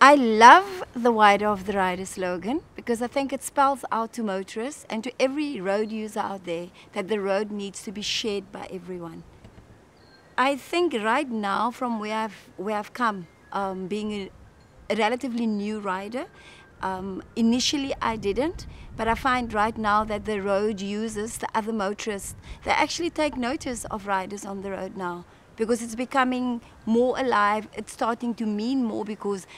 I love the Wider of the Rider slogan because I think it spells out to motorists and to every road user out there that the road needs to be shared by everyone. I think right now from where I've come, being a relatively new rider, initially I didn't, but I find right now that the road users, the other motorists, they actually take notice of riders on the road now because it's becoming more alive. It's starting to mean more because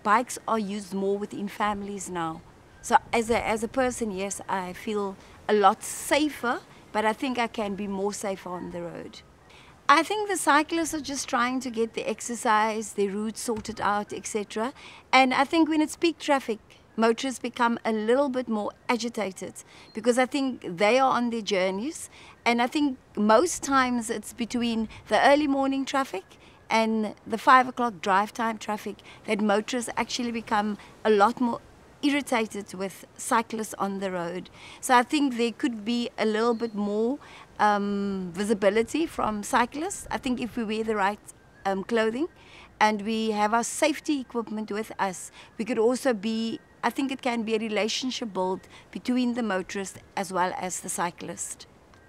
bikes are used more within families now. So as a person, yes, I feel a lot safer, but I think I can be more safer on the road. I think the cyclists are just trying to get the exercise, their routes sorted out, etc. And I think when it's peak traffic, motorists become a little bit more agitated because I think they are on their journeys. And I think most times it's between the early morning traffic and the 5 o'clock drive time traffic that motorists actually become a lot more irritated with cyclists on the road. So I think there could be a little bit more visibility from cyclists. I think if we wear the right clothing and we have our safety equipment with us, we could also be, I think it can be a relationship built between the motorist as well as the cyclist.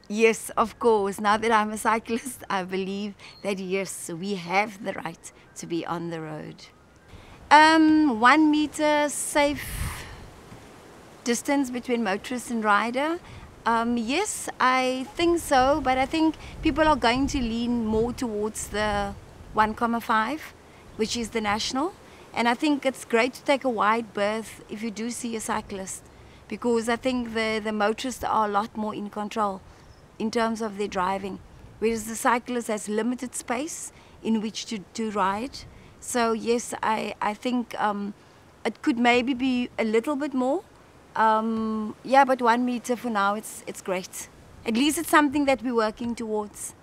Yes, of course. Now that I'm a cyclist, I believe that yes, we have the right to be on the road. 1 meter safe distance between motorist and rider. Yes, I think so, but I think people are going to lean more towards the 1,5, which is the national. And I think it's great to take a wide berth if you do see a cyclist, because I think the motorists are a lot more in control in terms of their driving, whereas the cyclist has limited space in which to ride. So yes, I think it could maybe be a little bit more. Yeah, but 1 meter for now, it's great. At least it's something that we're working towards.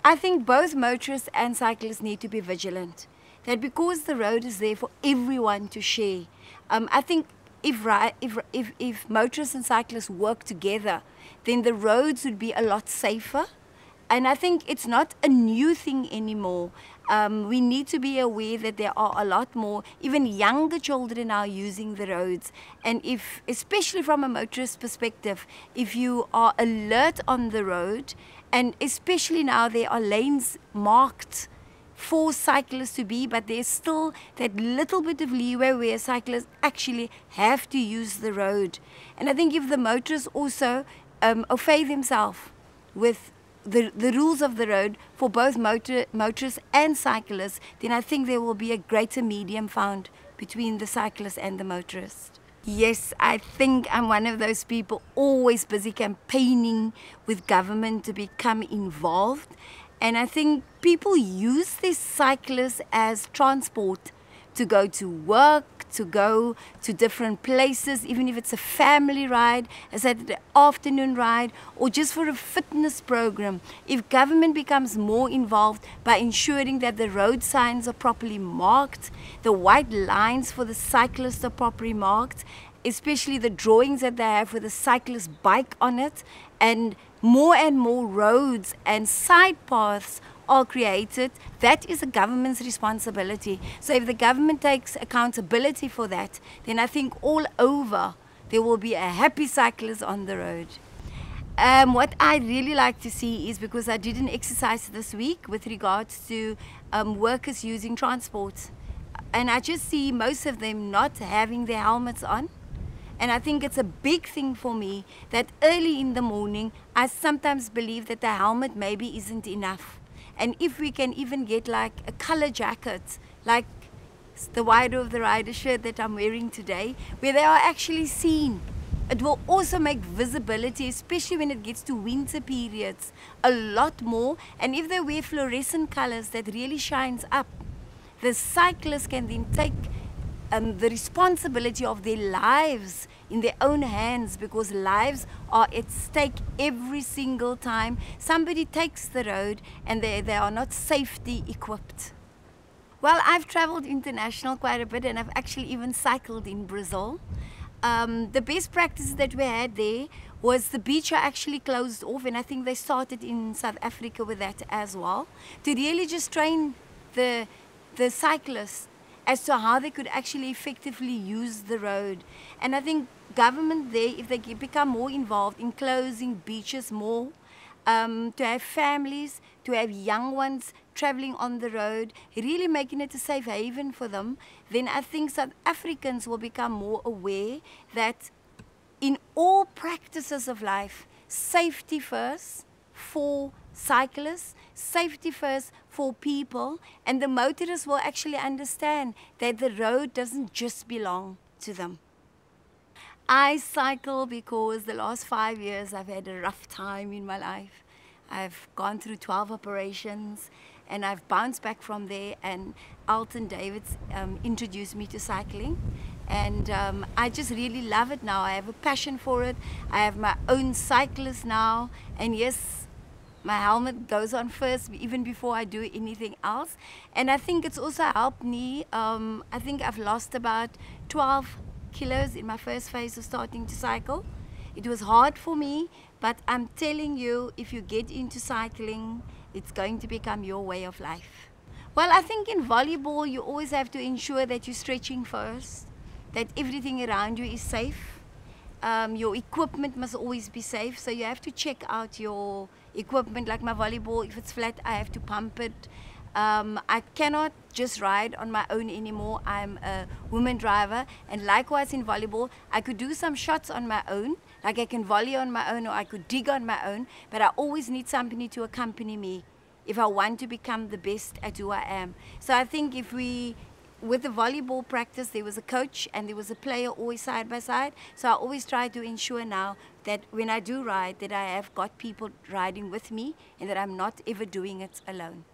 I think both motorists and cyclists need to be vigilant. That because the road is there for everyone to share, I think if motorists and cyclists work together, then the roads would be a lot safer. And I think it's not a new thing anymore. We need to be aware that there are a lot more, even younger children now using the roads. And if, especially from a motorist perspective, if you are alert on the road, and especially now there are lanes marked for cyclists to be, but there's still that little bit of leeway where cyclists actually have to use the road. And I think if the motorists also obey themselves with the rules of the road for both motorists and cyclists, then I think there will be a greater medium found between the cyclist and the motorist. Yes, I think I'm one of those people always busy campaigning with government to become involved. And I think people use these cyclists as transport to go to work, to go to different places, even if it's a family ride, a Saturday afternoon ride, or just for a fitness program. If government becomes more involved by ensuring that the road signs are properly marked, the white lines for the cyclists are properly marked, especially the drawings that they have with the cyclist bike on it, and more roads and side paths are created, that is a government's responsibility. So if the government takes accountability for that, then I think all over there will be a happy cyclist on the road. What I really like to see is, because I did an exercise this week with regards to workers using transport, and I just see most of them not having their helmets on. And I think it's a big thing for me that early in the morning, I sometimes believe that the helmet maybe isn't enough. And if we can even get like a color jacket, like the Wider of the Rider shirt that I'm wearing today, where they are actually seen. It will also make visibility, especially when it gets to winter periods, a lot more. And if they wear fluorescent colors that really shines up, the cyclists can then take the responsibility of their lives in their own hands, because lives are at stake every single time somebody takes the road and they are not safety equipped. Well, I've traveled international quite a bit, and I've actually even cycled in Brazil. The best practices that we had there was the beach are actually closed off, and I think they started in South Africa with that as well, to really just train the cyclists as to how they could actually effectively use the road. And I think government there, if they become more involved in closing beaches more, to have families, to have young ones traveling on the road, really making it a safe haven for them, then I think South Africans will become more aware that in all practices of life, safety first for cyclists, safety first for people, and the motorists will actually understand that the road doesn't just belong to them. I cycle because the last 5 years I've had a rough time in my life. I've gone through 12 operations and I've bounced back from there, and Alton Davids introduced me to cycling, and I just really love it now. I have a passion for it. I have my own cyclist now, and yes, my helmet goes on first even before I do anything else. And I think it's also helped me. I think I've lost about 12 kilos in my first phase of starting to cycle. It was hard for me, but I'm telling you, if you get into cycling, it's going to become your way of life. Well, I think in volleyball, you always have to ensure that you're stretching first, that everything around you is safe. Your equipment must always be safe, so you have to check out your equipment. Like my volleyball, if it's flat, I have to pump it. I cannot just ride on my own anymore. I'm a woman driver, and likewise in volleyball, I could do some shots on my own, like I can volley on my own or I could dig on my own, but I always need somebody to accompany me if I want to become the best at who I am. So I think with the volleyball practice, there was a coach and there was a player always side by side. So I always try to ensure now that when I do ride, that I have got people riding with me and that I'm not ever doing it alone.